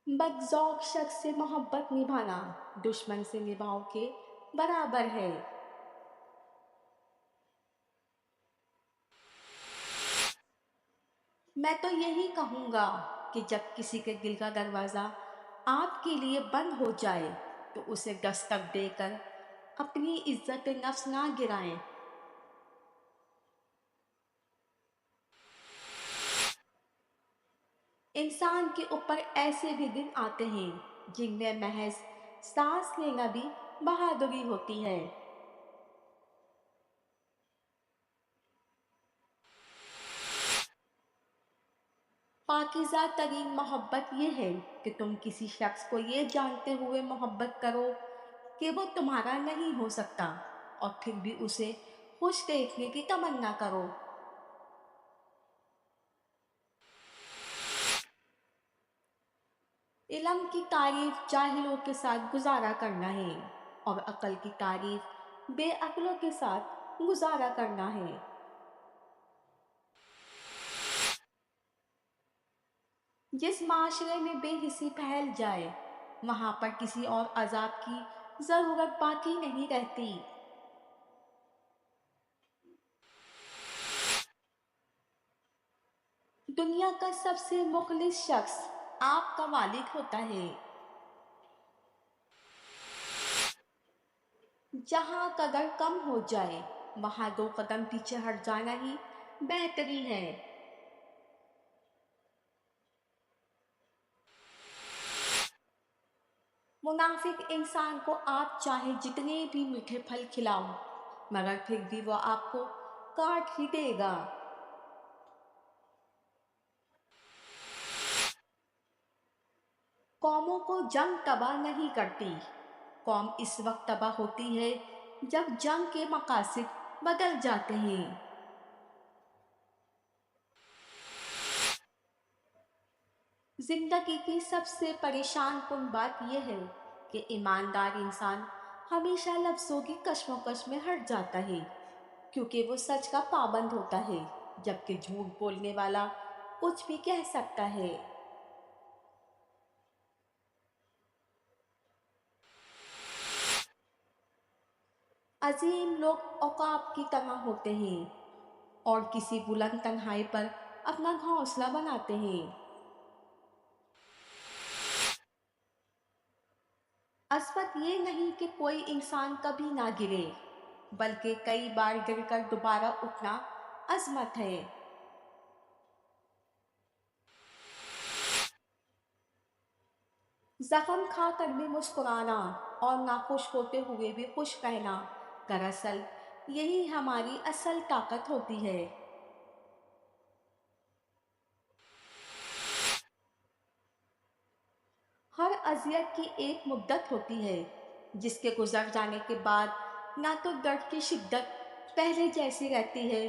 बदज़ौक़ शख्स से मोहब्बत निभाना दुश्मन से निभाओ के बराबर है। मैं तो यही कहूँगा कि जब किसी के दिल का दरवाज़ा आपके लिए बंद हो जाए तो उसे दस्तक देकर अपनी इज्जत नफ्स ना गिराएं। इंसान के ऊपर ऐसे भी दिन आते हैं जिनमें महज सांस लेना भी बहादुरी होती है। पाकीज़ा तरीन मोहब्बत ये है कि तुम किसी शख्स को ये जानते हुए मोहब्बत करो कि वो तुम्हारा नहीं हो सकता और फिर भी उसे खुश देखने की तमन्ना करो। इल्म की तारीफ जाहिलों के साथ गुजारा करना है और अक्ल की तारीफ बेअक्लों के साथ गुजारा करना है। जिस माशरे में बेहिसी फैल जाए वहाँ पर किसी और अजाब की ज़रूरत बाकी नहीं रहती। दुनिया का सबसे मुखलिस शख्स आपका वालिद होता है। जहाँ कदर कम हो जाए वहाँ 2 कदम पीछे हट जाना ही बेहतरी है। मुनाफिक इंसान को आप चाहे जितने भी मीठे फल खिलाओ मगर फिर भी वो आपको काट ही देगा। कौमों को जंग तबाह नहीं करती, कौम इस वक्त तबाह होती है जब जंग के मकासद बदल जाते हैं। जिंदगी की सबसे परेशान कुन बात यह है कि ईमानदार इंसान हमेशा लफ्ज़ों की कशमकश में हट जाता है क्योंकि वो सच का पाबंद होता है, जबकि झूठ बोलने वाला कुछ भी कह सकता है। अजीम लोग औकाब की तरह होते हैं और किसी बुलंद तन्हाई पर अपना घोंसला बनाते हैं। अस्वत ये नहीं कि कोई इंसान कभी ना गिरे, बल्कि कई बार गिरकर दोबारा उठना अजमत है। जख्म खा कर भी मुस्कुराना और नाखुश होते हुए भी खुश रहना, दरअसल यही हमारी असल ताकत होती है। हर अजियत की एक मुद्दत होती है जिसके गुजर जाने के बाद ना तो दर्द की शिद्दत पहले जैसी रहती है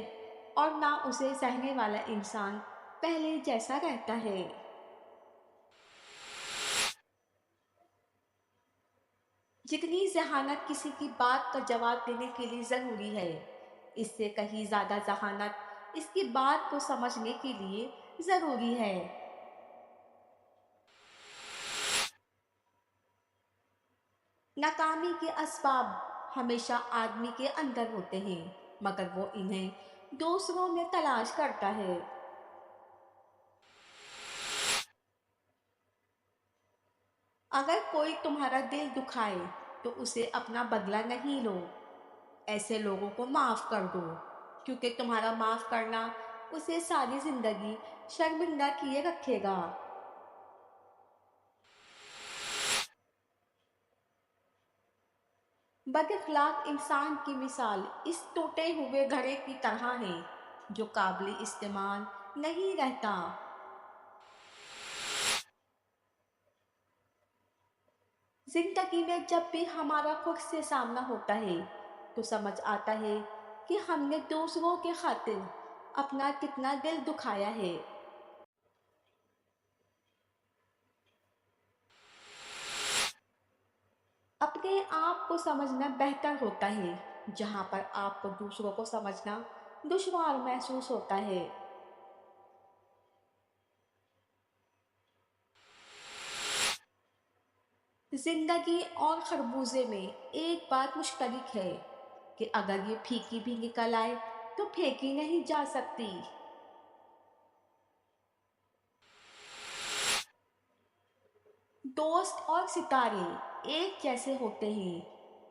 और ना उसे सहने वाला इंसान पहले जैसा रहता है। जितनी जहानत किसी की बात का जवाब देने के लिए ज़रूरी है, इससे कहीं ज़्यादा जहानत इसकी बात को समझने के लिए ज़रूरी है। नाकामी के असबाब हमेशा आदमी के अंदर होते हैं मगर वो इन्हें दूसरों में तलाश करता है। अगर कोई तुम्हारा दिल दुखाए तो उसे अपना बदला नहीं लो, ऐसे लोगों को माफ़ कर दो क्योंकि तुम्हारा माफ़ करना उसे सारी ज़िंदगी शर्मिंदा किए रखेगा। बदअखलाक इंसान की मिसाल इस टूटे हुए घड़े की तरह है जो काबिल इस्तेमाल नहीं रहता। जिंदगी में जब भी हमारा खुद से सामना होता है तो समझ आता है कि हमने दूसरों के खातिर अपना कितना दिल दुखाया है। अपने आप को समझना बेहतर होता है जहाँ पर आपको दूसरों को समझना दुश्वार महसूस होता है। زندگی اور خربوزے میں ایک بات مشترک ہے کہ اگر یہ پھیکی بھی نکل آئے تو پھینکی نہیں جا سکتی۔ دوست اور ستارے ایک جیسے ہوتے ہیں،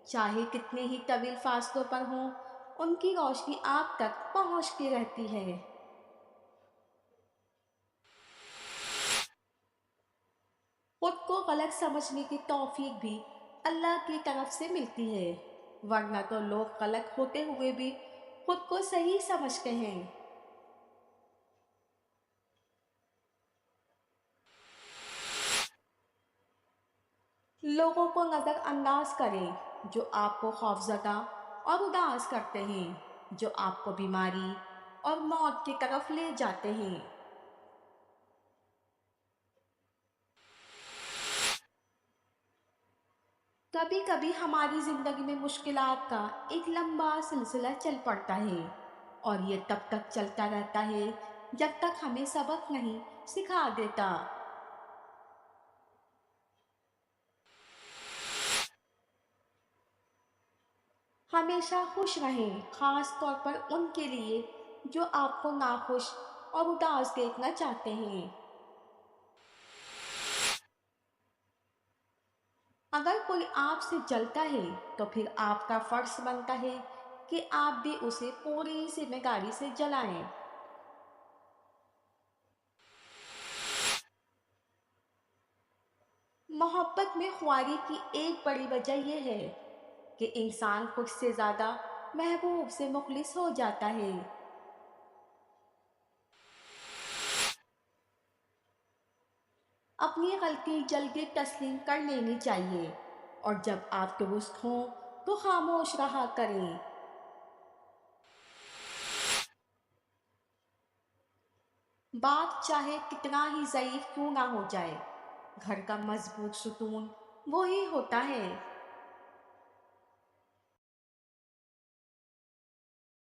چاہے کتنے ہی طویل فاصلوں پر ہوں، ان کی روشنی آپ تک پہنچتی رہتی ہے۔ خود کو غلط سمجھنے کی توفیق بھی اللہ کی طرف سے ملتی ہے، ورنہ تو لوگ غلط ہوتے ہوئے بھی خود کو صحیح سمجھتے ہیں۔ لوگوں کو نظر انداز کریں جو آپ کو خوفزدہ اور اداس کرتے ہیں، جو آپ کو بیماری اور موت کی طرف لے جاتے ہیں۔ کبھی کبھی ہماری زندگی میں مشکلات کا ایک لمبا سلسلہ چل پڑتا ہے، اور یہ تب تک چلتا رہتا ہے جب تک ہمیں سبق نہیں سکھا دیتا۔ ہمیشہ خوش رہیں، خاص طور پر ان کے لیے جو آپ کو ناخوش اور اداس دیکھنا چاہتے ہیں۔ اگر کوئی آپ سے جلتا ہے تو پھر آپ کا فرض بنتا ہے کہ آپ بھی اسے پوری ذمہ داری سے جلائیں۔ محبت میں خواری کی ایک بڑی وجہ یہ ہے کہ انسان خود سے زیادہ محبوب سے مخلص ہو جاتا ہے۔ اپنی غلطی جلدی تسلیم کر لینی چاہیے، اور جب آپ درست ہوں تو خاموش رہا کریں۔ بات چاہے کتنا ہی ضعیف کیوں نہ ہو جائے، گھر کا مضبوط ستون وہی ہوتا ہے